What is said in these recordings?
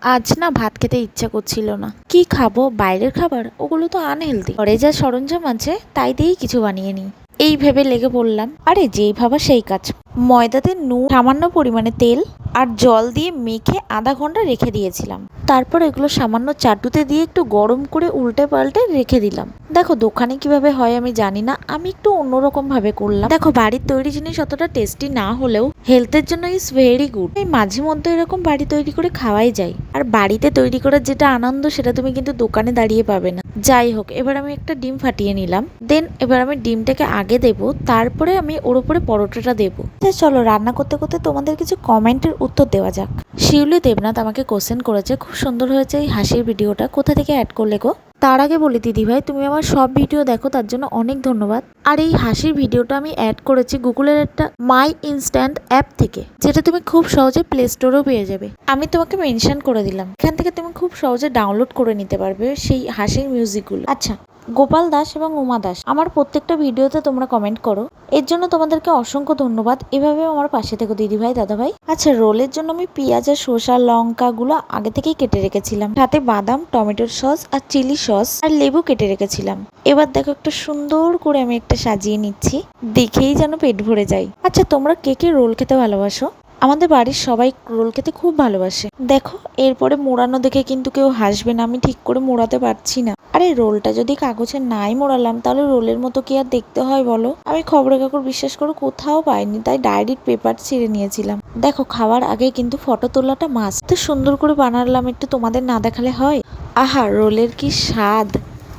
আজ না ভাত খেতে ইচ্ছা করছিল না। কি খাবো, বাইরের খাবার, ওগুলো তো আনহেলদি। ঘরে যা সরঞ্জাম আছে তাই দিয়েই কিছু বানিয়ে নিই, এই ভেবে লেগে পড়লাম। আরে যেই ভাবা সেই কাজ। ময়দাতে নুন, সামান্য পরিমাণে তেল আর জল দিয়ে মেখে আধা ঘন্টা রেখে দিয়েছিলাম। তারপর এগুলো সামান্য চাটুতে দিয়ে একটু গরম করে উল্টে পাল্টে রেখে দিলাম। দেখো দোকানে কিভাবে হয় আমি জানি না, আমি একটু অন্যরকম ভাবে করলাম। দেখো বাড়ির তৈরি জিনিস অতটা টেস্টি না হলেও হেলথের জন্য ইজ ভেরি গুড। এই মাঝে মধ্যে এরকম বাড়ি তৈরি করে খাওয়াই যায়। আর বাড়িতে তৈরি করার যেটা আনন্দ সেটা তুমি কিন্তু দোকানে দাঁড়িয়ে পাবে না। যাই হোক, এবার আমি একটা ডিম ফাটিয়ে নিলাম। দেন এবার আমি ডিমটাকে আগে দেবো, তারপরে আমি ওর উপরে পরোটাটা দেবো। চলো রান্না করতে করতে তোমাদের কিছু কমেন্টের উত্তর দেওয়া যাক। শিউলি দেবনাথ আমাকে কোশ্চেন করেছে, খুব সুন্দর হয়েছে এই হাসির ভিডিওটা, কোথা থেকে অ্যাড করলে গো? তার আগে বলি দিদিভাই, তুমি আমার সব ভিডিও দেখো, তার জন্য অনেক ধন্যবাদ। আর এই হাসির ভিডিওটা আমি অ্যাড করেছি গুগলের একটা মাই ইনস্ট্যান্ট অ্যাপ থেকে, যেটা তুমি খুব সহজে প্লে স্টোরেও পেয়ে যাবে। আমি তোমাকে মেনশন করে দিলাম, এখান থেকে তুমি খুব সহজে ডাউনলোড করে নিতে পারবে সেই হাসির মিউজিকগুলো। আচ্ছা, গোপাল দাস এবং উমা দাস আমার প্রত্যেকটা ভিডিওতে তোমরা কমেন্ট করো, এর জন্য তোমাদেরকে অসংখ্য ধন্যবাদ। এভাবে আমার পাশে থেকো দিদিভাই দাদাভাই। আচ্ছা, রোলের জন্য আমি পেঁয়াজ আর শসা লঙ্কা গুলো আগে থেকেই কেটে রেখেছিলাম, সাথে বাদাম, টমেটোর সস আর চিলি সস আর লেবু কেটে রেখেছিলাম। এবার দেখো একটা সুন্দর করে আমি একটা সাজিয়ে নিচ্ছি, দেখেই যেন পেট ভরে যায়। আচ্ছা, তোমরা কে কে রোল খেতে ভালোবাসো? আমাদের বাড়ির সবাই রোল খেতে খুব ভালোবাসে। দেখো এরপরে মোড়ানো দেখে কিন্তু কেউ হাসবে না, আমি ঠিক করে মোড়াতে পারছি না। আরে রোলটা যদি কাগজে নাই মোড়ালাম তাহলে রোলের মতো কি আর দেখতে হয় বলো? আমি খবরের কাগজ বিশ্বাস করো কোথাও পাইনি, তাই ডায়েরির পেপার ছিঁড়ে নিয়েছিলাম। দেখো খাওয়ার আগে কিন্তু ফটো তোলাটা মাস্ট। তো সুন্দর করে বানালাম, একটু তোমাদের না দেখালে হয়? আহা, রোলের কি স্বাদ!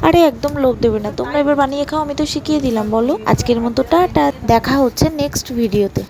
আরে একদম লোভ দেবে না, তোমরা এবার বানিয়ে খাও, আমি তো শিখিয়ে দিলাম। বলো, আজকের মতো টাটা, দেখা হচ্ছে নেক্সট ভিডিওতে।